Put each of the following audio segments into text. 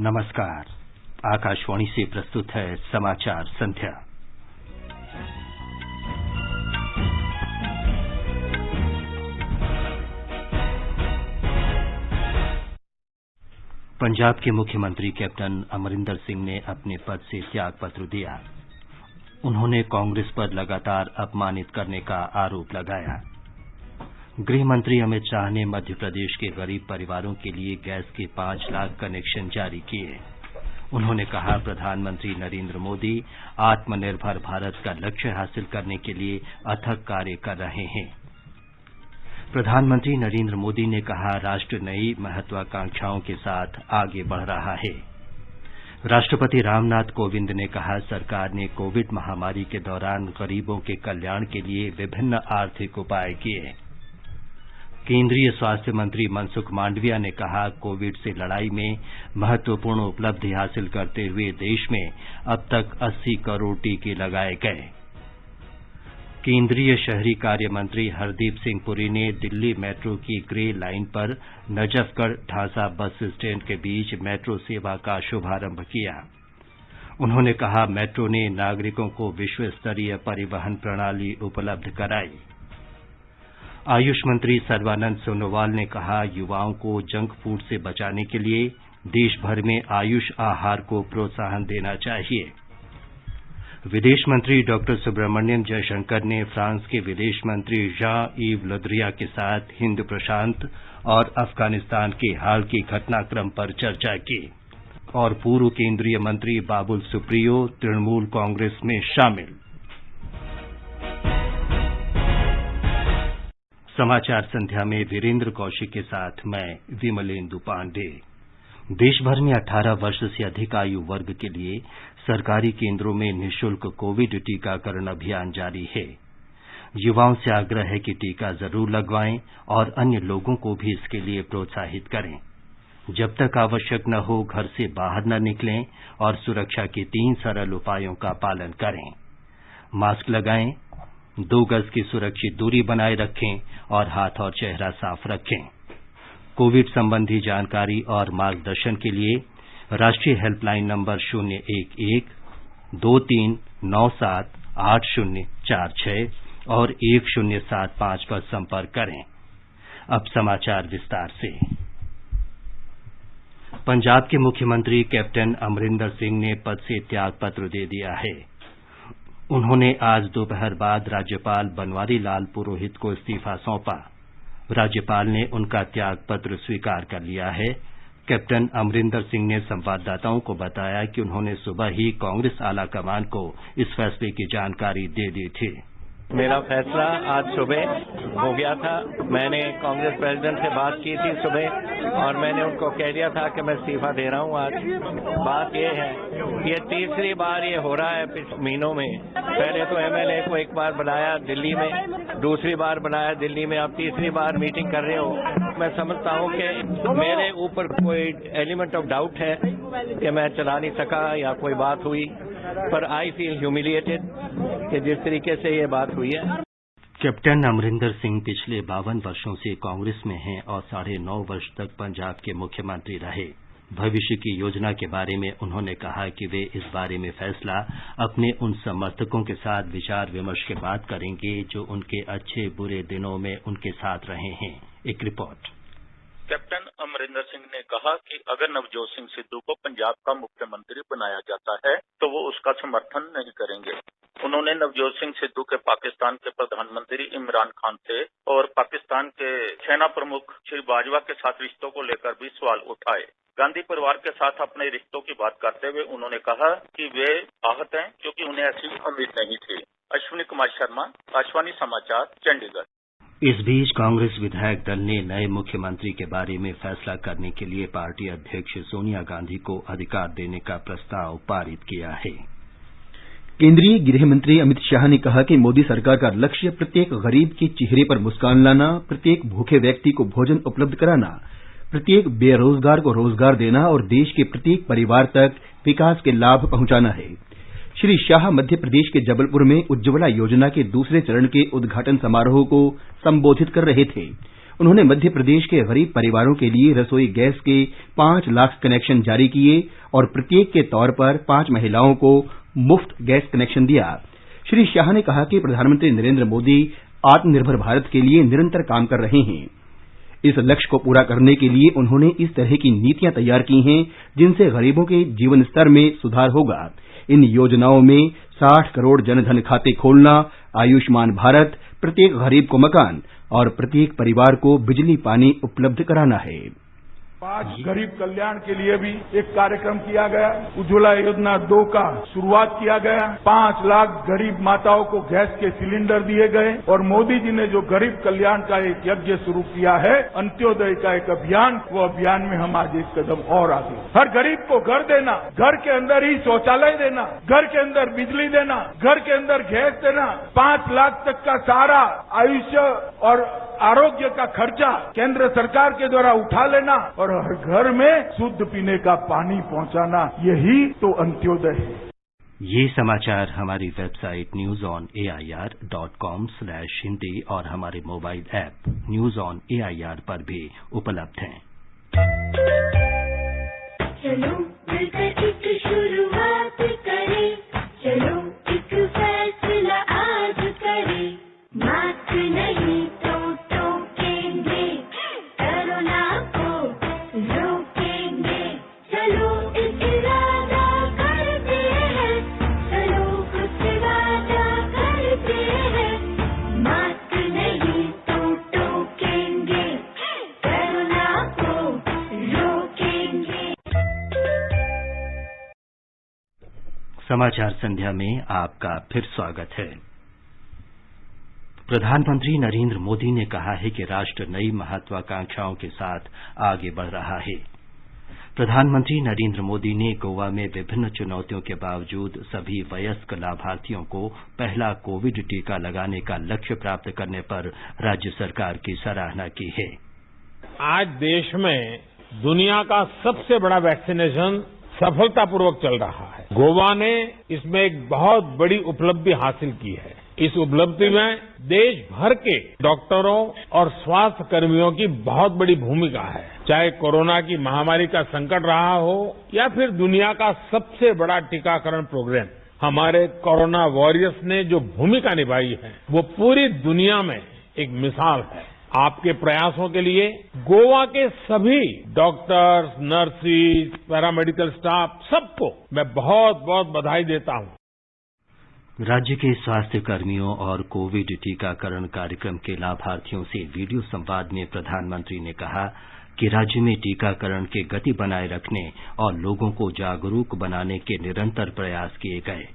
नमस्कार। आकाशवाणी से प्रस्तुत है समाचार संध्या। पंजाब के मुख्यमंत्री कैप्टन अमरिंदर सिंह ने अपने पद से त्यागपत्र दिया। उन्होंने कांग्रेस पर लगातार अपमानित करने का आरोप लगाया। गृह मंत्री अमित शाह ने मध्य प्रदेश के गरीब परिवारों के लिए गैस के 5 लाख कनेक्शन जारी किए। उन्होंने कहा, प्रधानमंत्री नरेंद्र मोदी आत्मनिर्भर भारत का लक्ष्य हासिल करने के लिए अथक कार्य कर रहे हैं। प्रधानमंत्री नरेंद्र मोदी ने कहा, राष्ट्र नई महत्वाकांक्षाओं के साथ आगे बढ़ रहा है। राष्ट्रपति रामनाथ कोविंद ने कहा, सरकार ने कोविड महामारी के दौरान गरीबों के कल्याण के लिए विभिन्न आर्थिक उपाय किए। केंद्रीय स्वास्थ्य मंत्री मनसुख मांडविया ने कहा, कोविड से लड़ाई में महत्वपूर्ण उपलब्धि हासिल करते हुए देश में अब तक 80 करोड़ टीके लगाए गए। केंद्रीय शहरी कार्य मंत्री हरदीप सिंह पुरी ने दिल्ली मेट्रो की ग्रे लाइन पर नजफगढ़ ढांसा बस स्टैंड के बीच मेट्रो सेवा का शुभारंभ किया। उन्होंने कहा, मेट्रो ने नागरिकों को विश्व स्तरीय परिवहन प्रणाली उपलब्ध कराई। आयुष मंत्री सर्बानंद सोनोवाल ने कहा, युवाओं को जंक फूड से बचाने के लिए देश भर में आयुष आहार को प्रोत्साहन देना चाहिए। विदेश मंत्री डॉक्टर सुब्रमण्यम जयशंकर ने फ्रांस के विदेश मंत्री जॉन-इव ले ड्रियन के साथ हिंद प्रशांत और अफगानिस्तान के हाल के घटनाक्रम पर चर्चा की और पूर्व केंद्रीय मंत्री बाबुल सुप्रियो तृणमूल कांग्रेस में शामिल। समाचार संध्या में वीरेंद्र कौशिक के साथ मैं विमलेंदु पांडे। देश भर में 18 वर्ष से अधिक आयु वर्ग के लिए सरकारी केंद्रों में निःशुल्क कोविड टीकाकरण अभियान जारी है। युवाओं से आग्रह है कि टीका जरूर लगवाएं और अन्य लोगों को भी इसके लिए प्रोत्साहित करें। जब तक आवश्यक न हो, घर से बाहर न निकलें और सुरक्षा के 3 सरल उपायों का पालन करें। मास्क लगाएं, 2 गज की सुरक्षित दूरी बनाए रखें और हाथ और चेहरा साफ रखें। कोविड संबंधी जानकारी और मार्गदर्शन के लिए राष्ट्रीय हेल्पलाइन नंबर 011-2397-8046 और 1075 पर संपर्क करें। अब समाचार विस्तार से। पंजाब के मुख्यमंत्री कैप्टन अमरिंदर सिंह ने पद से त्यागपत्र दे दिया है। उन्होंने आज दोपहर बाद राज्यपाल बनवारी लाल पुरोहित को इस्तीफा सौंपा। राज्यपाल ने उनका त्यागपत्र स्वीकार कर लिया है। कैप्टन अमरिंदर सिंह ने संवाददाताओं को बताया कि उन्होंने सुबह ही कांग्रेस आलाकमान को इस फैसले की जानकारी दे दी थी। मेरा फैसला आज सुबह हो गया था। मैंने कांग्रेस प्रेसिडेंट से बात की थी सुबह और मैंने उनको कह दिया था कि मैं इस्तीफा दे रहा हूं आज। बात ये है, ये तीसरी बार ये हो रहा है पिछले महीनों में। पहले तो एमएलए को एक बार बुलाया दिल्ली में, दूसरी बार बुलाया दिल्ली में, अब तीसरी बार मीटिंग कर रहे हो। मैं समझता हूं कि मेरे ऊपर कोई एलिमेंट ऑफ डाउट है कि मैं चला नहीं सका या कोई बात हुई, पर आई फील ह्यूमिलिएटेड कि जिस तरीके से ये बात हुई है। कैप्टन अमरिंदर सिंह पिछले 52 वर्षों से कांग्रेस में हैं और 9.5 वर्ष तक पंजाब के मुख्यमंत्री रहे। भविष्य की योजना के बारे में उन्होंने कहा कि वे इस बारे में फैसला अपने उन समर्थकों के साथ विचार विमर्श के बाद करेंगे जो उनके अच्छे बुरे दिनों में उनके साथ रहे हैं। एक रिपोर्ट। कैप्टन अमरिंदर सिंह ने कहा कि अगर नवजोत सिंह सिद्धू को पंजाब का मुख्यमंत्री बनाया जाता है तो वो उसका समर्थन नहीं करेंगे। उन्होंने नवजोत सिंह सिद्धू के पाकिस्तान के प्रधानमंत्री इमरान खान से और पाकिस्तान के सेना प्रमुख श्री बाजवा के साथ रिश्तों को लेकर भी सवाल उठाए। गांधी परिवार के साथ अपने रिश्तों की बात करते हुए उन्होंने कहा कि वे आहत हैं क्योंकि उन्हें ऐसी उम्मीद नहीं थी। अश्विनी कुमार शर्मा, आकाशवाणी समाचार, चंडीगढ़। इस बीच कांग्रेस विधायक दल ने नए मुख्यमंत्री के बारे में फैसला करने के लिए पार्टी अध्यक्ष सोनिया गांधी को अधिकार देने का प्रस्ताव पारित किया है। केंद्रीय गृह मंत्री अमित शाह ने कहा कि मोदी सरकार का लक्ष्य प्रत्येक गरीब के चेहरे पर मुस्कान लाना, प्रत्येक भूखे व्यक्ति को भोजन उपलब्ध कराना, प्रत्येक बेरोजगार को रोजगार देना और देश के प्रत्येक परिवार तक विकास के लाभ पहुंचाना है। श्री शाह मध्य प्रदेश के जबलपुर में उज्ज्वला योजना के दूसरे चरण के उद्घाटन समारोह को संबोधित कर रहे थे। उन्होंने मध्य प्रदेश के गरीब परिवारों के लिए रसोई गैस के 5 लाख कनेक्शन जारी किए और प्रत्येक के तौर पर 5 महिलाओं को मुफ्त गैस कनेक्शन दिया। श्री शाह ने कहा कि प्रधानमंत्री नरेंद्र मोदी आत्मनिर्भर भारत के लिए निरंतर काम कर रहे हैं। इस लक्ष्य को पूरा करने के लिए उन्होंने इस तरह की नीतियां तैयार की हैं जिनसे गरीबों के जीवन स्तर में सुधार होगा। इन योजनाओं में 60 करोड़ जनधन खाते खोलना, आयुष्मान भारत, प्रत्येक गरीब को मकान और प्रत्येक परिवार को बिजली पानी उपलब्ध कराना है। 5 गरीब कल्याण के लिए भी एक कार्यक्रम किया गया। उज्ज्वला योजना 2 का शुरुआत किया गया। 5 लाख गरीब माताओं को गैस के सिलेंडर दिए गए और मोदी जी ने जो गरीब कल्याण का एक यज्ञ शुरू किया है, अंत्योदय का एक अभियान, वो अभियान में हम आज एक कदम और आगे। हर गरीब को घर देना, घर के अंदर ही शौचालय देना, घर के अंदर बिजली देना, घर के अंदर गैस देना, 5 लाख तक का सारा आयुष्य और आरोग्य का खर्चा केंद्र सरकार के द्वारा उठा लेना और हर घर में शुद्ध पीने का पानी पहुंचाना, यही तो अंत्योदय है। ये समाचार हमारी वेबसाइट newsonair.com/hindi और हमारे mobile app news on AIR पर भी उपलब्ध हैं। चलो मिलकर एक शुरुआत करें, चलो एक फैसला आज करें, मास्क नहीं तो टोकेंगे, कोरोना को रोकेंगे, चलो एक इरादा करते हैं, चलो कुछ वादा करते हैं, मास्क नहीं तो टोकेंगे, कोरोना को रोकेंगे। समाचार संध्या में आपका फिर स्वागत है। प्रधानमंत्री नरेंद्र मोदी ने कहा है कि राष्ट्र नई महत्वाकांक्षाओं के साथ आगे बढ़ रहा है। प्रधानमंत्री नरेंद्र मोदी ने गोवा में विभिन्न चुनौतियों के बावजूद सभी वयस्क लाभार्थियों को पहला कोविड टीका लगाने का लक्ष्य प्राप्त करने पर राज्य सरकार की सराहना की है। आज देश में दुनिया का सबसे बड़ा वैक्सीनेशन सफलतापूर्वक चल रहा है। गोवा ने इसमें एक बहुत बड़ी उपलब्धि हासिल की है। इस उपलब्धि में देश भर के डॉक्टरों और स्वास्थ्य कर्मियों की बहुत बड़ी भूमिका है। चाहे कोरोना की महामारी का संकट रहा हो या फिर दुनिया का सबसे बड़ा टीकाकरण प्रोग्राम, हमारे कोरोना वॉरियर्स ने जो भूमिका निभाई है वो पूरी दुनिया में एक मिसाल है। आपके प्रयासों के लिए गोवा के सभी डॉक्टर्स, नर्सिस, पैरामेडिकल स्टाफ सबको मैं बहुत बहुत बधाई देता हूं। राज्य के स्वास्थ्य कर्मियों और कोविड टीकाकरण कार्यक्रम के लाभार्थियों से वीडियो संवाद में प्रधानमंत्री ने कहा कि राज्य में टीकाकरण की गति बनाए रखने और लोगों को जागरूक बनाने के निरंतर प्रयास किए गए।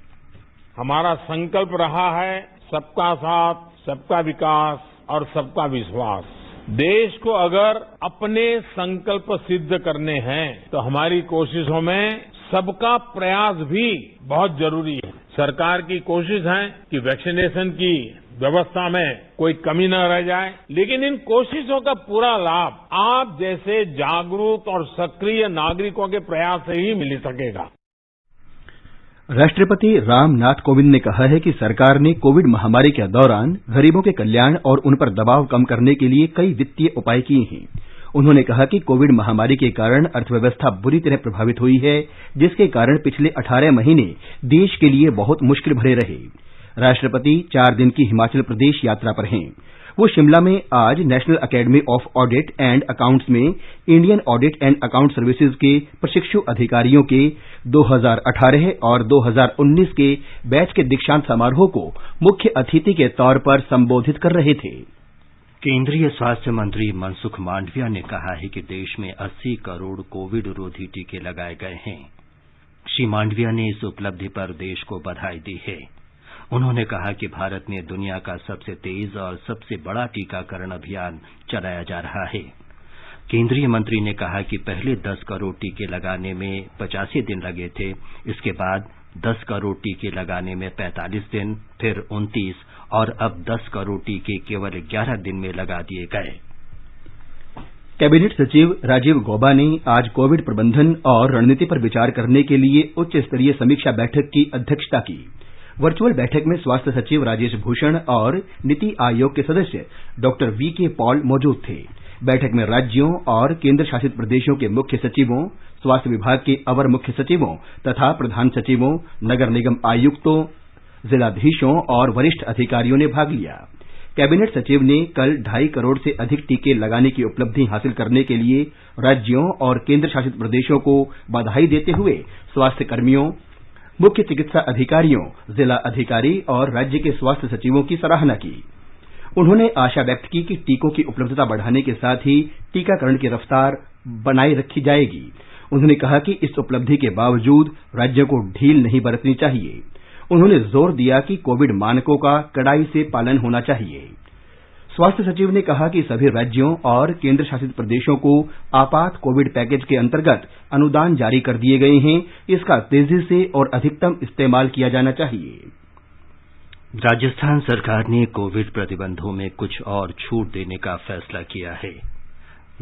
हमारा संकल्प रहा है सबका साथ, सबका विकास और सबका विश्वास। देश को अगर अपने संकल्प सिद्ध करने हैं तो हमारी कोशिशों में सबका प्रयास भी बहुत जरूरी है। सरकार की कोशिश है कि वैक्सीनेशन की व्यवस्था में कोई कमी न रह जाए, लेकिन इन कोशिशों का पूरा लाभ आप जैसे जागरूक और सक्रिय नागरिकों के प्रयास से ही मिल सकेगा। राष्ट्रपति रामनाथ कोविंद ने कहा है कि सरकार ने कोविड महामारी के दौरान गरीबों के कल्याण और उन पर दबाव कम करने के लिए कई वित्तीय उपाय किए हैं। उन्होंने कहा कि कोविड महामारी के कारण अर्थव्यवस्था बुरी तरह प्रभावित हुई है, जिसके कारण पिछले 18 महीने देश के लिए बहुत मुश्किल भरे रहे। राष्ट्रपति 4 दिन की हिमाचल प्रदेश यात्रा पर हैं। वो शिमला में आज national academy of audit and accounts में Indian audit and account services के प्रशिक्षु अधिकारियों के 2018 और 2019 के बैच के दीक्षांत समारोह को मुख्य अतिथि के तौर पर संबोधित कर रहे थे। केंद्रीय स्वास्थ्य मंत्री मनसुख मांडविया ने कहा है कि देश में 80 करोड़ कोविड रोधी टीके लगाए गए हैं। श्री मांडविया ने इस उपलब्धि पर देश को बधाई दी है। उन्होंने कहा कि भारत में दुनिया का सबसे तेज और सबसे बड़ा टीकाकरण अभियान चलाया जा रहा है। केंद्रीय मंत्री ने कहा कि पहले 10 करोड़ टीके लगाने में 85 दिन लगे थे, इसके बाद 10 करोड़ टीके लगाने में 45 दिन, फिर 29 और अब 10 करोड़ टीके केवल 11 दिन में लगा दिए गए। कैबिनेट सचिव राजीव गौबा ने आज कोविड प्रबंधन और रणनीति पर विचार करने के लिए उच्च स्तरीय समीक्षा बैठक की अध्यक्षता की। वर्चुअल बैठक में स्वास्थ्य सचिव राजेश भूषण और नीति आयोग के सदस्य डॉक्टर वीके पॉल मौजूद थे। बैठक में राज्यों और केंद्र शासित प्रदेशों के मुख्य सचिवों, स्वास्थ्य विभाग के अवर मुख्य सचिवों तथा प्रधान सचिवों, नगर निगम आयुक्तों, जिलाधीशों और वरिष्ठ अधिकारियों ने भाग लिया। कैबिनेट सचिव ने कल 2.5 करोड़ से अधिक टीके लगाने की उपलब्धि हासिल करने के लिए राज्यों और केंद्र शासित प्रदेशों को बधाई देते हुए स्वास्थ्य कर्मियों, मुख्य चिकित्सा अधिकारियों, जिला अधिकारी और राज्य के स्वास्थ्य सचिवों की सराहना की। उन्होंने आशा व्यक्त की कि टीकों की उपलब्धता बढ़ाने के साथ ही टीकाकरण की रफ्तार बनाए रखी जाएगी। उन्होंने कहा कि इस उपलब्धि के बावजूद राज्यों को ढील नहीं बरतनी चाहिए। उन्होंने जोर दिया कि कोविड मानकों का कड़ाई से पालन होना चाहिए। स्वास्थ्य सचिव ने कहा कि सभी राज्यों और केंद्र शासित प्रदेशों को आपात कोविड पैकेज के अंतर्गत अनुदान जारी कर दिए गए हैं। इसका तेजी से और अधिकतम इस्तेमाल किया जाना चाहिए। राजस्थान सरकार ने कोविड प्रतिबंधों में कुछ और छूट देने का फैसला किया है।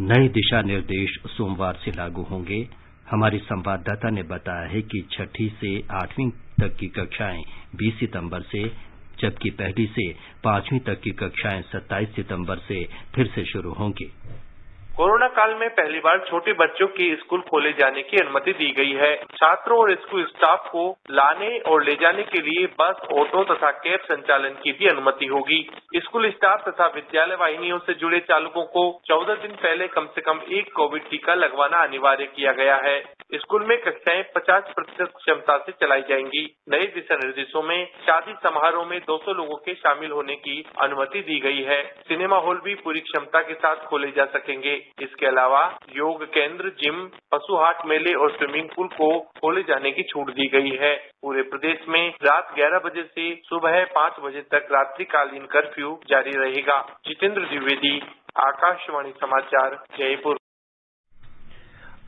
नए दिशा निर्देश सोमवार से लागू होंगे। हमारी संवाददाता ने बताया है कि 6ठी से 8वीं तक की कक्षाएं 20 सितंबर से, जबकि 1ली से 5वीं तक की कक्षाएं 27 सितंबर से फिर से शुरू होंगी। कोरोना काल में पहली बार छोटे बच्चों के स्कूल खोले जाने की अनुमति दी गई है। छात्रों और स्कूल स्टाफ को लाने और ले जाने के लिए बस, ऑटो तथा कैब संचालन की भी अनुमति होगी। स्कूल स्टाफ तथा विद्यालय वाहिनियों से जुड़े चालकों को 14 दिन पहले कम से कम 1 कोविड टीका लगवाना अनिवार्य किया गया है। स्कूल में कक्षाएं 50% क्षमता से चलाई जाएंगी। नए दिशा निर्देशों में शादी समारोह में 200 लोगों के शामिल होने की अनुमति दी गई है। सिनेमा हॉल भी पूरी क्षमता के साथ खोले जा सकेंगे। इसके अलावा योग केंद्र, जिम, पशु हाट मेले और स्विमिंग पूल को खोले जाने की छूट दी गई है। पूरे प्रदेश में रात 11 बजे से सुबह 5 बजे तक रात्रिकालीन कर्फ्यू जारी रहेगा। जितेंद्र द्विवेदी, आकाशवाणी समाचार, जयपुर।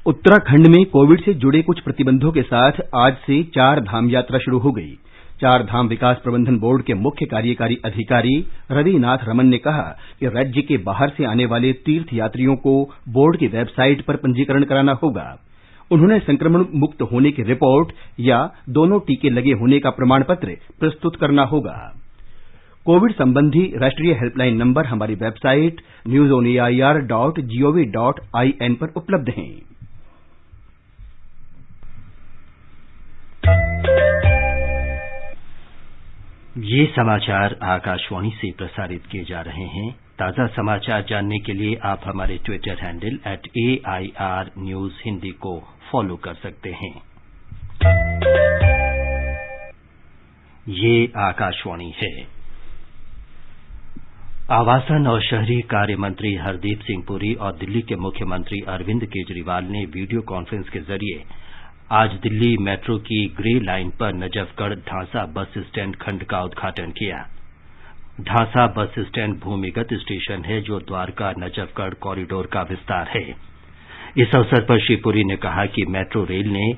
उत्तराखंड में कोविड से जुड़े कुछ प्रतिबंधों के साथ आज से 4 धाम यात्रा शुरू हो गई। 4 धाम विकास प्रबंधन बोर्ड के मुख्य कार्यकारी अधिकारी रविनाथ रमन ने कहा कि राज्य के बाहर से आने वाले तीर्थ यात्रियों को बोर्ड की वेबसाइट पर पंजीकरण कराना होगा। उन्होंने संक्रमण मुक्त होने की रिपोर्ट या दोनों टीके लगे होने का प्रमाण पत्र प्रस्तुत करना होगा। कोविड संबंधी राष्ट्रीय हेल्पलाइन नंबर हमारी वेबसाइट newsonair.gov.in पर उपलब्ध हैं। ये समाचार आकाशवाणी से प्रसारित किए जा रहे हैं। ताजा समाचार जानने के लिए आप हमारे Twitter handle @AIR News Hindi को फॉलो कर सकते हैं। ये आकाशवाणी है। आवासन और शहरी कार्य मंत्री हरदीप सिंह पुरी और दिल्ली के मुख्यमंत्री अरविंद केजरीवाल ने वीडियो कॉन्फ्रेंस के जरिए आज दिल्ली मेट्रो की ग्रे लाइन पर नजफगढ़ ढांसा बस स्टैंड खंड का उद्घाटन किया। ढांसा बस स्टैंड भूमिगत स्टेशन है जो द्वारका नजफगढ़ कॉरिडोर का विस्तार है। इस अवसर पर श्री पुरी ने कहा कि मेट्रो रेल ने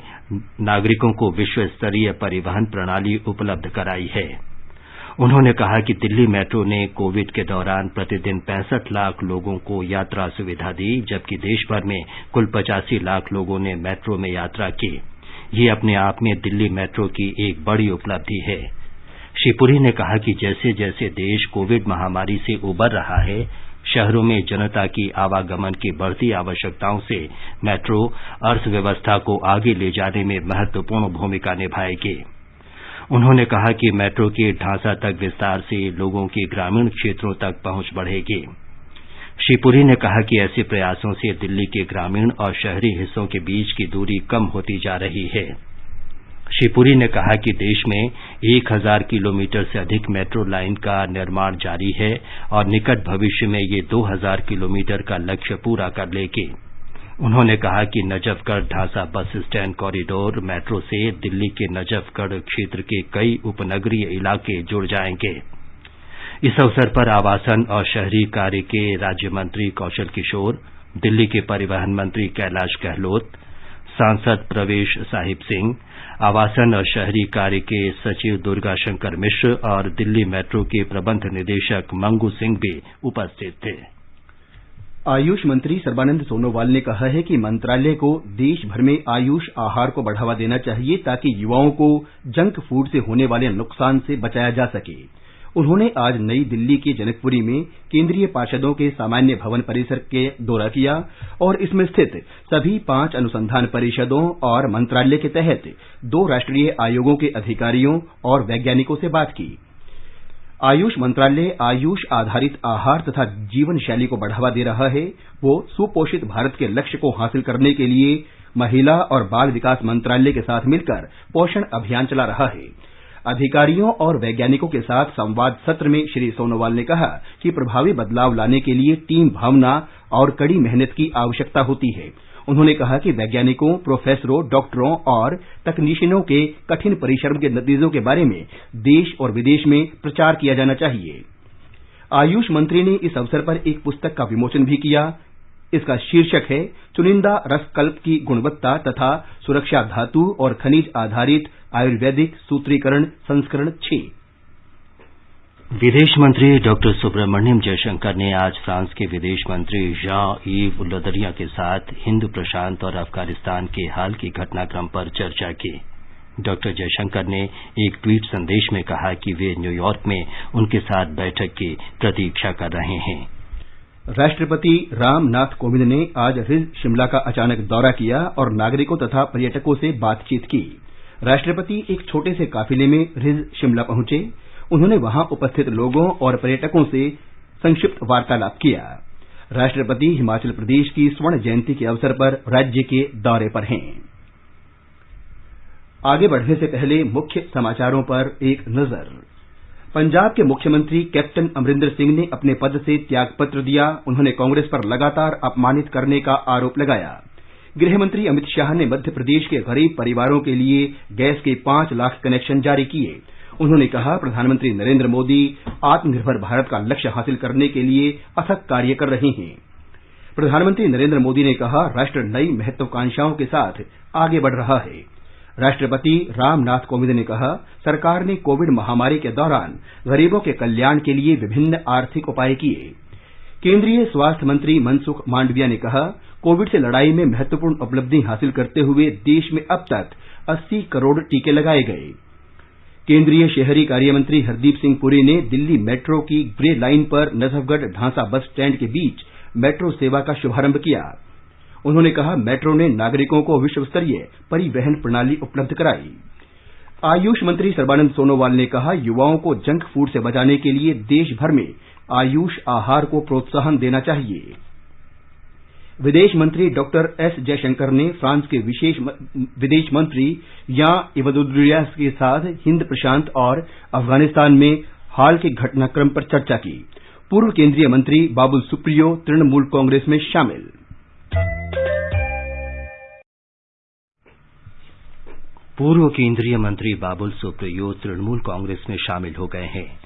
नागरिकों को विश्व स्तरीय परिवहन प्रणाली उपलब्ध कराई है। उन्होंने कहा कि दिल्ली मेट्रो ने कोविड के दौरान प्रतिदिन 65 लाख लोगों को यात्रा सुविधा दी, जबकि देश भर में कुल 85 लाख लोगों ने मेट्रो में यात्रा की। ये अपने आप में दिल्ली मेट्रो की एक बड़ी उपलब्धि है। श्री पुरी ने कहा कि जैसे जैसे देश कोविड महामारी से उबर रहा है, शहरों में जनता की आवागमन की बढ़ती आवश्यकताओं से मेट्रो अर्थव्यवस्था को आगे ले जाने में महत्वपूर्ण भूमिका निभाएगी। उन्होंने कहा कि मेट्रो के ढांसा तक विस्तार से लोगों की ग्रामीण क्षेत्रों तक पहुंच बढ़ेगी। श्री पुरी ने कहा कि ऐसे प्रयासों से दिल्ली के ग्रामीण और शहरी हिस्सों के बीच की दूरी कम होती जा रही है। श्री पुरी ने कहा कि देश में 1000 किलोमीटर से अधिक मेट्रो लाइन का निर्माण जारी है और निकट भविष्य में ये 2000 किलोमीटर का लक्ष्य पूरा कर लेगी। उन्होंने कहा कि Najafgarh Dhansa bus stand corridor metro से दिल्ली के नजफगढ़ क्षेत्र के कई उपनगरीय इलाके जुड़ जाएंगे। इस अवसर पर आवासन और शहरी कार्य के राज्य मंत्री कौशल किशोर, दिल्ली के परिवहन मंत्री कैलाश गहलोत, सांसद प्रवेश साहिब सिंह, आवासन और शहरी कार्य के सचिव दुर्गा शंकर मिश्र और दिल्ली मेट्रो के प्रबंध निदेशक मंगू सिंह भी उपस्थित थे। आयुष मंत्री सर्बानंद सोनोवाल ने कहा है कि मंत्रालय को देश भर में आयुष आहार को बढ़ावा देना चाहिए ताकि युवाओं को जंक फूड से होने वाले नुकसान से बचाया जा सके। उन्होंने आज नई दिल्ली के जनकपुरी में केंद्रीय पार्षदों के सामान्य भवन परिसर के दौरा किया और इसमें स्थित सभी 5 अनुसंधान परिषदों और मंत्रालय के तहत 2 राष्ट्रीय आयोगों के अधिकारियों और वैज्ञानिकों से बात की। आयुष मंत्रालय आयुष आधारित आहार तथा जीवन शैली को बढ़ावा दे रहा है। वो सुपोषित भारत के लक्ष्य को हासिल करने के लिए महिला और बाल विकास मंत्रालय के साथ मिलकर पोषण अभियान चला रहा है। अधिकारियों और वैज्ञानिकों के साथ संवाद सत्र में श्री सोनोवाल ने कहा कि प्रभावी बदलाव लाने के लिए टीम भावना और कड़ी मेहनत की आवश्यकता होती है। उन्होंने कहा कि वैज्ञानिकों, प्रोफेसरों, डॉक्टरों और तकनीशियनों के कठिन परिश्रम के नतीजों के बारे में देश और विदेश में प्रचार किया जाना चाहिए। आयुष मंत्री ने इस अवसर पर एक पुस्तक का विमोचन भी किया। इसका शीर्षक है चुनिंदा रसकल्प की गुणवत्ता तथा सुरक्षा धातु और खनिज आधारित आयुर्वेदिक सूत्रीकरण संस्करण 6। विदेश मंत्री डॉक्टर सुब्रमण्यम जयशंकर ने आज फ्रांस के विदेश मंत्री जॉन-यves ले ड्रियन के साथ हिंद प्रशांत और अफगानिस्तान के हाल की घटनाक्रम पर चर्चा की। डॉक्टर जयशंकर ने एक ट्वीट संदेश में कहा कि वे न्यूयॉर्क में उनके साथ बैठक की प्रतीक्षा कर रहे हैं। राष्ट्रपति रामनाथ कोविंद ने आज रिज शिमला का अचानक दौरा किया और नागरिकों तथा पर्यटकों से बातचीत की। राष्ट्रपति एक छोटे से काफिले में रिज शिमला पहुंचे। उन्होंने वहां उपस्थित लोगों और पर्यटकों से संक्षिप्त वार्तालाप किया। राष्ट्रपति हिमाचल प्रदेश की स्वर्ण जयंती के अवसर पर राज्य के दौरे पर हैं। आगे बढ़ने से पहले मुख्य समाचारों पर एक नजर। पंजाब के मुख्यमंत्री कैप्टन अमरिंदर सिंह ने अपने पद से त्यागपत्र दिया। उन्होंने कांग्रेस पर लगातार अपमानित करने का आरोप लगाया। गृहमंत्री अमित शाह ने मध्य प्रदेश के गरीब परिवारों के लिए गैस के 5 लाख कनेक्शन जारी किए। उन्होंने कहा, प्रधानमंत्री नरेंद्र मोदी आत्मनिर्भर भारत का लक्ष्य हासिल करने के लिए अथक कार्य कर रहे हैं। प्रधानमंत्री नरेंद्र मोदी ने कहा, राष्ट्र नई महत्वाकांक्षाओं के साथ आगे बढ़ रहा है। राष्ट्रपति रामनाथ कोविंद ने कहा, सरकार ने कोविड महामारी के दौरान गरीबों के कल्याण के लिए विभिन्न आर्थिक उपाय किए। केंद्रीय स्वास्थ्य मंत्री मनसुख मांडविया ने कहा, कोविड से लड़ाई में महत्वपूर्ण उपलब्धि हासिल करते हुए देश में अब तक 80 करोड़ टीके लगाए गए। केंद्रीय शहरी कार्य मंत्री हरदीप सिंह पुरी ने दिल्ली मेट्रो की ग्रे लाइन पर नजफगढ़ ढांसा बस स्टैंड के बीच मेट्रो सेवा का शुभारंभ किया। उन्होंने कहा, मेट्रो ने नागरिकों को विश्वस्तरीय परिवहन प्रणाली उपलब्ध कराई। आयुष मंत्री सर्बानंद सोनोवाल ने कहा, युवाओं को जंक फूड से बचाने के लिए देश भर में आयुष आहार को प्रोत्साहन देना चाहिए। विदेश मंत्री डॉक्टर एस जयशंकर ने फ्रांस के विशेष विदेश मंत्री जॉन-यves ले ड्रियन के साथ हिंद प्रशांत और अफगानिस्तान में हाल के घटनाक्रम पर चर्चा की। पूर्व केंद्रीय मंत्री बाबुल सुप्रियो तृणमूल कांग्रेस में शामिल। पूर्व केंद्रीय मंत्री बाबुल सुप्रियो तृणमूल कांग्रेस में शामिल हो गए हैं।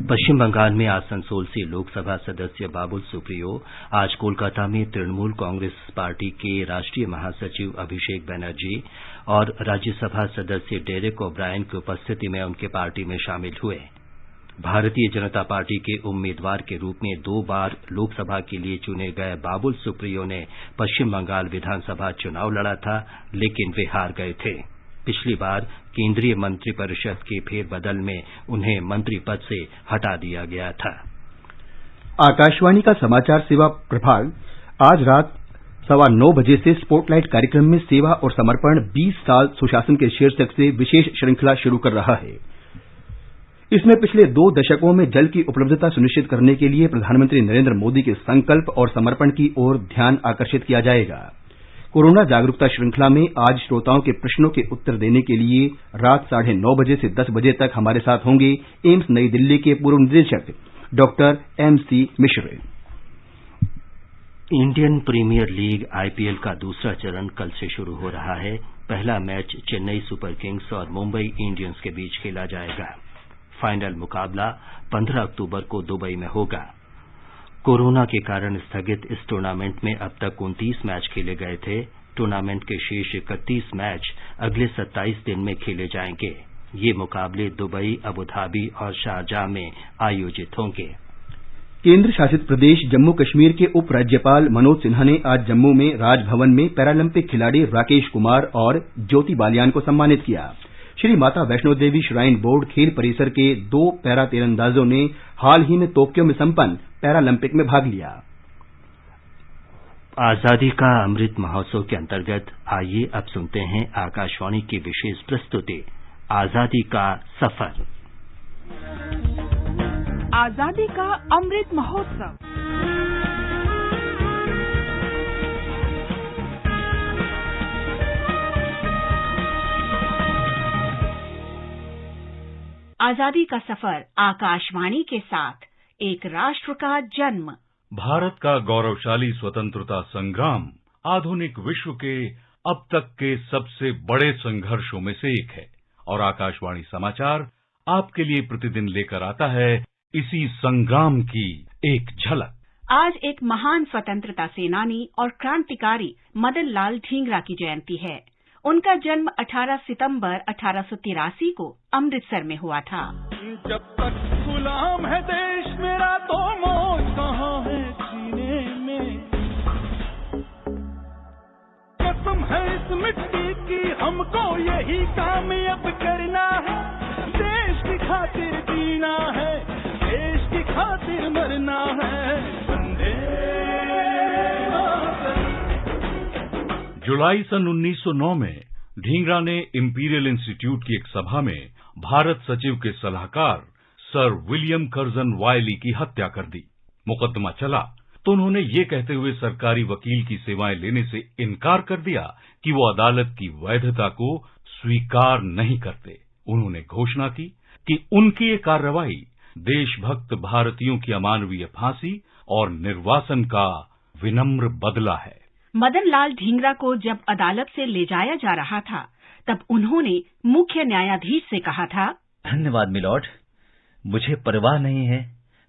पश्चिम बंगाल में आसनसोल से लोकसभा सदस्य बाबुल सुप्रियो आज कोलकाता में तृणमूल कांग्रेस पार्टी के राष्ट्रीय महासचिव अभिषेक बनर्जी और राज्यसभा सदस्य डेरेक ओब्रायन की उपस्थिति में उनकी पार्टी में शामिल हुए। भारतीय जनता पार्टी के उम्मीदवार के रूप में 2 बार लोकसभा के लिए चुने गए बाबुल सुप्रियो ने पश्चिम बंगाल विधानसभा चुनाव लड़ा था, लेकिन वे हार गए थे। पिछली बार केंद्रीय मंत्रिपरिषद के फेरबदल में उन्हें मंत्री पद से हटा दिया गया था। आकाशवाणी का समाचार सेवा प्रभाग आज रात 9:15 बजे से स्पॉटलाइट कार्यक्रम में सेवा और समर्पण 20 साल सुशासन के शीर्षक से विशेष श्रृंखला शुरू कर रहा है। इसमें पिछले 2 दशकों में जल की उपलब्धता सुनिश्चित करने के लिए प्रधानमंत्री नरेंद्र मोदी के संकल्प और समर्पण की ओर ध्यान आकर्षित किया जाएगा। कोरोना जागरूकता श्रृंखला में आज श्रोताओं के प्रश्नों के उत्तर देने के लिए रात 9:30 बजे से 10 बजे तक हमारे साथ होंगे एम्स नई दिल्ली के पूर्व निदेशक डॉक्टर MC मिश्र। इंडियन प्रीमियर लीग IPL का दूसरा चरण कल से शुरू हो रहा है। पहला मैच चेन्नई सुपर किंग्स और मुंबई इंडियंस के बीच खेला जाएगा। फाइनल मुकाबला 15 अक्टूबर को दुबई में होगा। कोरोना के कारण स्थगित इस टूर्नामेंट में अब तक 29 मैच खेले गए थे। टूर्नामेंट के शेष 31 मैच अगले 27 दिन में खेले जाएंगे। ये मुकाबले दुबई, अबुधाबी और शारजाह में आयोजित होंगे। केंद्र शासित प्रदेश जम्मू कश्मीर के उप राज्यपाल मनोज सिन्हा ने आज जम्मू में राजभवन में पैरालंपिक खिलाड़ी राकेश कुमार और ज्योति बालियान को सम्मानित किया। श्री माता वैष्णो देवी श्राइन बोर्ड खेल परिसर के 2 पैरा तीरंदाजों ने हाल ही में टोक्यो में संपन्न पैरालंपिक में भाग लिया। आजादी का अमृत महोत्सव के अंतर्गत आइए अब सुनते हैं आकाशवाणी की विशेष प्रस्तुति आजादी का सफर। आजादी का अमृत महोत्सव। आजादी का सफर आकाशवाणी के साथ एक राष्ट्र का जन्म। भारत का गौरवशाली स्वतंत्रता संग्राम आधुनिक विश्व के अब तक के सबसे बड़े संघर्षों में से एक है और आकाशवाणी समाचार आपके लिए प्रतिदिन लेकर आता है इसी संग्राम की एक झलक। आज एक महान स्वतंत्रता सेनानी और क्रांतिकारी मदन लाल ढींगरा की जयंती है। उनका जन्म 18 सितंबर 1883 को अमृतसर में हुआ था। जब तक गुलाम है देश मेरा तो मौज कहाँ है जीने में, कसम है इस मिट्टी की हमको यही काम अब करना है, देश की खातिर जीना है, देश की खातिर मरना है। वंदे मातरम। जुलाई सन 1909 में ढींगरा ने इंपीरियल इंस्टीट्यूट की एक सभा में भारत सचिव के सलाहकार सर विलियम कर्जन वायली की हत्या कर दी। मुकदमा चला तो उन्होंने ये कहते हुए सरकारी वकील की सेवाएं लेने से इनकार कर दिया कि वो अदालत की वैधता को स्वीकार नहीं करते। उन्होंने घोषणा की कि उनकी ये कार्रवाई देशभक्त भारतीयों की अमानवीय फांसी और निर्वासन का विनम्र बदला है। मदन लाल ढींगरा को जब अदालत से ले जाया जा रहा था तब उन्होंने मुख्य न्यायाधीश से कहा था, धन्यवाद मिलॉर्ड, मुझे परवाह नहीं है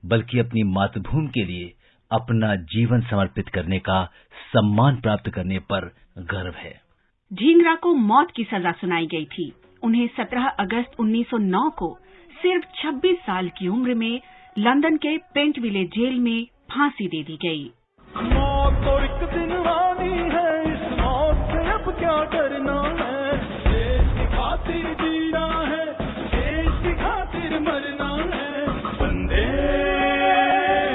बल्कि अपनी मातृभूमि के लिए अपना जीवन समर्पित करने का सम्मान प्राप्त करने पर गर्व है। ढींगरा को मौत की सजा सुनाई गई थी। उन्हें 17 अगस्त 1909 को सिर्फ 26 साल की उम्र में लंदन के पेंटविले जेल में फांसी दे दी गई। मौत तो एक दिन आनी है, इस मौत से अब क्या डरना है, देश की खातिर जीना है, देश की खातिर मरना है। वंदे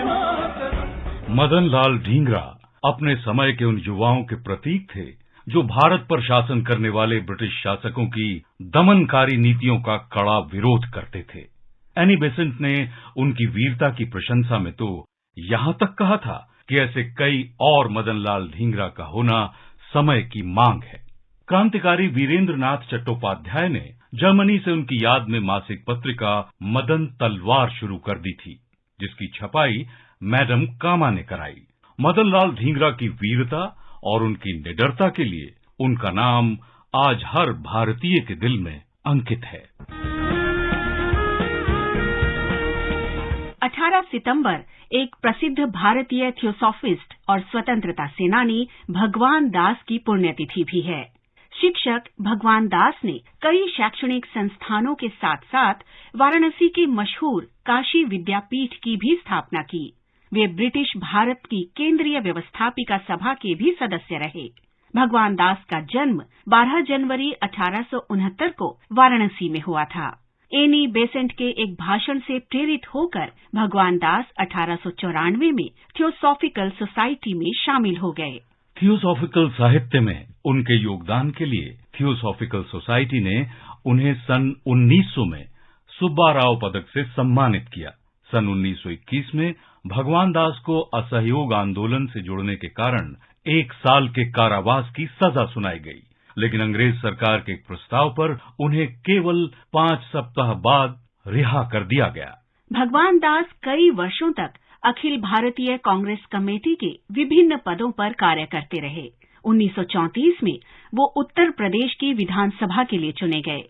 मातरम। मदन लाल ढींगरा अपने समय के उन युवाओं के प्रतीक थे जो भारत पर शासन करने वाले ब्रिटिश शासकों की दमनकारी नीतियों का कड़ा विरोध करते थे। एनी बेसेंट ने उनकी वीरता की प्रशंसा में तो यहां तक कहा था कि ऐसे कई और मदन लाल ढींगरा का होना समय की मांग है। क्रांतिकारी वीरेंद्र नाथ चट्टोपाध्याय ने जर्मनी से उनकी याद में मासिक पत्रिका मदन तलवार शुरू कर दी थी, जिसकी छपाई मैडम कामा ने कराई। मदन लाल ढींगरा की वीरता और उनकी निडरता के लिए उनका नाम आज हर भारतीय के दिल में अंकित है। 18 सितंबर एक प्रसिद्ध भारतीय थियोसॉफिस्ट और स्वतंत्रता सेनानी भगवान दास की पुण्यतिथि भी है। शिक्षक भगवान दास ने कई शैक्षणिक संस्थानों के साथ साथ वाराणसी के मशहूर काशी विद्यापीठ की भी स्थापना की। वे ब्रिटिश भारत की केंद्रीय व्यवस्थापिका सभा के भी सदस्य रहे। भगवान दास का जन्म 12 जनवरी 1869 को वाराणसी में हुआ था। एनी बेसेंट के एक भाषण से प्रेरित होकर भगवान दास 1894 में थियोसॉफिकल सोसाइटी में शामिल हो गए। थियोसॉफिकल साहित्य में उनके योगदान के लिए थियोसॉफिकल सोसाइटी ने उन्हें सन 1900 में सुब्बा राव पदक से सम्मानित किया। सन 1921 में भगवान दास को असहयोग आंदोलन से जुड़ने के कारण 1 साल के कारावास की सजा सुनाई गई, लेकिन अंग्रेज सरकार के एक प्रस्ताव पर उन्हें केवल 5 सप्ताह बाद रिहा कर दिया गया। भगवान दास कई वर्षों तक अखिल भारतीय कांग्रेस कमेटी के विभिन्न पदों पर कार्य करते रहे। 1934 में वो उत्तर प्रदेश की विधानसभा के लिए चुने गए।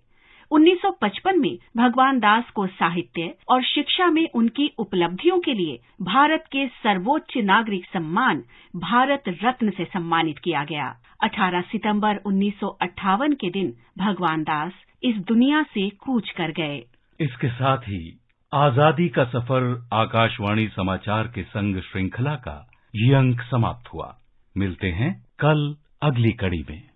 1955 में भगवान दास को साहित्य और शिक्षा में उनकी उपलब्धियों के लिए भारत के सर्वोच्च नागरिक सम्मान भारत रत्न से सम्मानित किया गया। 18 सितंबर 1958 के दिन भगवान दास इस दुनिया से कूच कर गए। इसके साथ ही आजादी का सफर आकाशवाणी समाचार के संग श्रृंखला का ये अंक समाप्त हुआ। मिलते हैं कल अगली कड़ी में।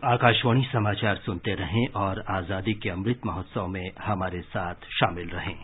आकाशवाणी समाचार सुनते रहें और आजादी के अमृत महोत्सव में हमारे साथ शामिल रहें।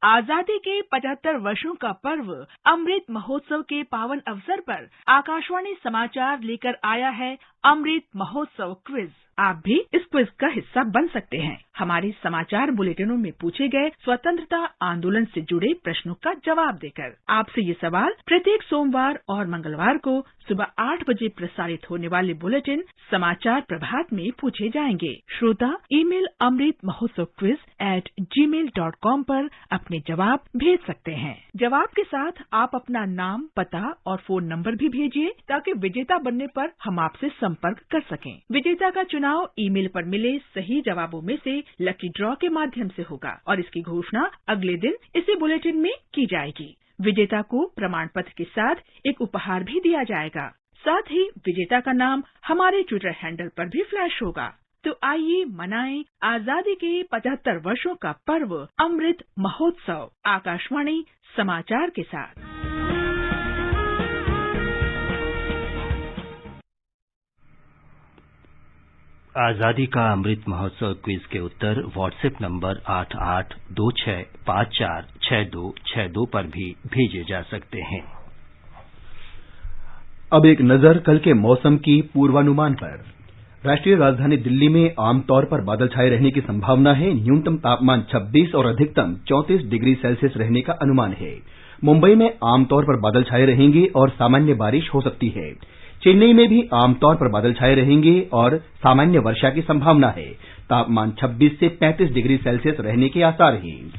आजादी के 75 वर्षों का पर्व अमृत महोत्सव के पावन अवसर पर आकाशवाणी समाचार लेकर आया है अमृत महोत्सव क्विज। आप भी इस क्विज का हिस्सा बन सकते हैं। हमारे समाचार बुलेटिनों में पूछे गए स्वतंत्रता आंदोलन से जुड़े प्रश्नों का जवाब देकर। आपसे ये सवाल प्रत्येक सोमवार और मंगलवार को सुबह 8 बजे प्रसारित होने वाले बुलेटिन समाचार प्रभात में पूछे जाएंगे। श्रोता ईमेल amritmahotsavquiz@gmail.com पर अपने जवाब भेज सकते हैं। जवाब के साथ आप अपना नाम, पता और फोन नंबर भी भेजिए ताकि विजेता बनने पर हम आपसे संपर्क कर सकें। विजेता का चुनाव ईमेल पर मिले सही जवाबों में से लकी ड्रॉ के माध्यम से होगा और इसकी घोषणा अगले दिन इसी बुलेटिन में की जाएगी। विजेता को प्रमाण पत्र के साथ एक उपहार भी दिया जाएगा। साथ ही विजेता का नाम हमारे ट्विटर हैंडल पर भी फ्लैश होगा। तो आइए मनाएं आजादी के 75 वर्षों का पर्व अमृत महोत्सव आकाशवाणी समाचार के साथ। आजादी का अमृत महोत्सव क्विज के उत्तर व्हाट्सएप नंबर 8826546262 पर भी भेजे जा सकते हैं। अब एक नजर कल के मौसम की पूर्वानुमान पर। राष्ट्रीय राजधानी दिल्ली में आमतौर पर बादल छाए रहने की संभावना है। न्यूनतम तापमान 26 और अधिकतम 34 डिग्री सेल्सियस रहने का अनुमान है। मुंबई में आमतौर पर बादल छाए रहेंगे और सामान्य बारिश हो सकती है। चेन्नई में भी आमतौर पर बादल छाए रहेंगे और सामान्य वर्षा की संभावना है। तापमान 26 से 35 डिग्री सेल्सियस रहने के आसार हैं।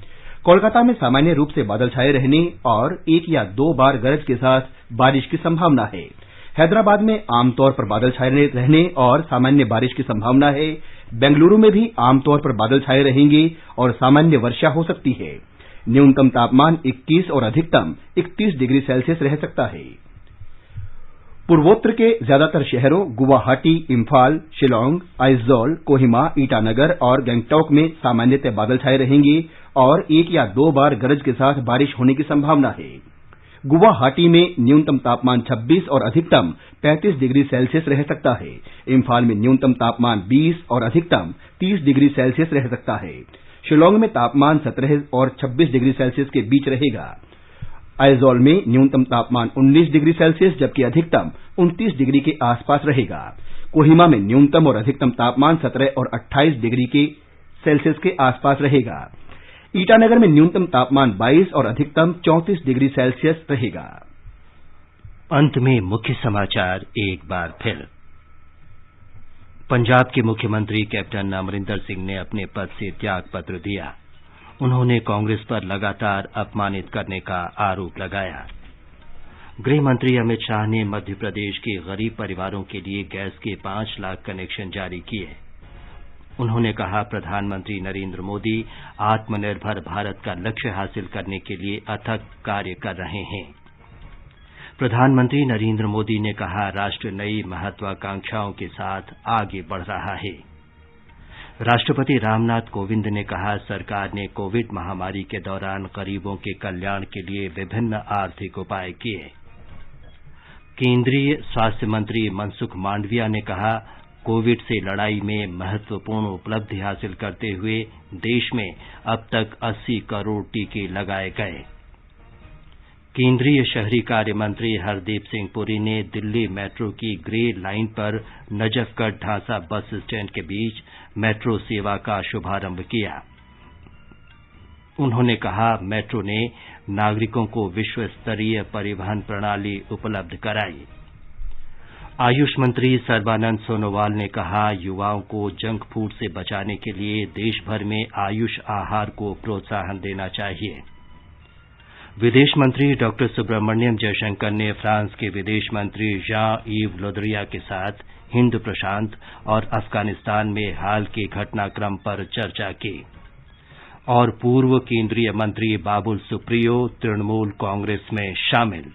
कोलकाता में सामान्य रूप से बादल छाए रहने और 1 या 2 बार गरज के साथ बारिश की संभावना है। हैदराबाद में आमतौर पर बादल छाए रहने और सामान्य बारिश की संभावना है। बेंगलुरु में भी आमतौर पर बादल छाए रहेंगे और सामान्य वर्षा हो सकती है। न्यूनतम तापमान 21 और अधिकतम 31 डिग्री सेल्सियस रह सकता है। पूर्वोत्तर के ज्यादातर शहरों गुवाहाटी, इम्फाल, शिलांग, आइजोल, कोहिमा, ईटानगर और गंगटोक में सामान्यतः बादल छाए रहेंगे और 1 या 2 बार गरज के साथ बारिश होने की संभावना है। गुवाहाटी में न्यूनतम तापमान 26 और अधिकतम 35 डिग्री सेल्सियस रह सकता है। इम्फाल में न्यूनतम तापमान 20 और अधिकतम 30 डिग्री सेल्सियस रह सकता है। शिलांग में तापमान 17 और 26 डिग्री सेल्सियस के बीच रहेगा। आइजोल में न्यूनतम तापमान 19 डिग्री सेल्सियस जबकि अधिकतम 29 डिग्री के आसपास रहेगा। कोहिमा में न्यूनतम और अधिकतम तापमान 17 और 28 डिग्री के सेल्सियस के आसपास रहेगा। ईटानगर में न्यूनतम तापमान 22 और अधिकतम 34 डिग्री सेल्सियस रहेगा। अंत में मुख्य समाचार एक बार फिर। पंजाब के मुख्यमंत्री कैप्टन अमरिंदर सिंह ने अपने पद से त्याग पत्र दिया। उन्होंने कांग्रेस पर लगातार अपमानित करने का आरोप लगाया। गृह मंत्री अमित शाह ने मध्य प्रदेश के गरीब परिवारों के लिए गैस के 5 लाख कनेक्शन जारी किए। उन्होंने कहा प्रधानमंत्री नरेंद्र मोदी आत्मनिर्भर भारत का लक्ष्य हासिल करने के लिए अथक कार्य कर रहे हैं। प्रधानमंत्री नरेंद्र मोदी ने कहा राष्ट्र नई महत्वाकांक्षाओं के साथ आगे बढ़ रहा है। राष्ट्रपति रामनाथ कोविंद ने कहा सरकार ने कोविड महामारी के दौरान गरीबों के कल्याण के लिए विभिन्न आर्थिक उपाय किए। केंद्रीय स्वास्थ्य मंत्री मनसुख मांडविया ने कहा कोविड से लड़ाई में महत्वपूर्ण उपलब्धि हासिल करते हुए देश में अब तक 80 करोड़ टीके लगाए गए। केंद्रीय शहरी कार्य मंत्री हरदीप सिंह पुरी ने दिल्ली मेट्रो की ग्रे लाइन पर नजफगढ़ ढांसा बस स्टैंड के बीच मेट्रो सेवा का शुभारंभ किया। उन्होंने कहा मेट्रो ने नागरिकों को विश्व स्तरीय परिवहन प्रणाली उपलब्ध कराई। आयुष मंत्री सर्बानंद सोनोवाल ने कहा युवाओं को जंक फूड से बचाने के लिए देश भर में आयुष आहार को प्रोत्साहन देना चाहिए। विदेश मंत्री डॉक्टर सुब्रमण्यम जयशंकर ने फ्रांस के विदेश मंत्री जान-यीव लोद्रिया के साथ हिंद प्रशांत और अफगानिस्तान में हाल के घटनाक्रम पर चर्चा की। और पूर्व केंद्रीय मंत्री बाबुल सुप्रियो तृणमूल कांग्रेस में शामिल।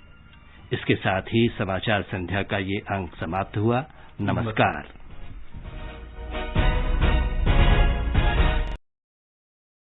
इसके साथ ही समाचार संध्या का ये अंक समाप्त हुआ। नमस्कार।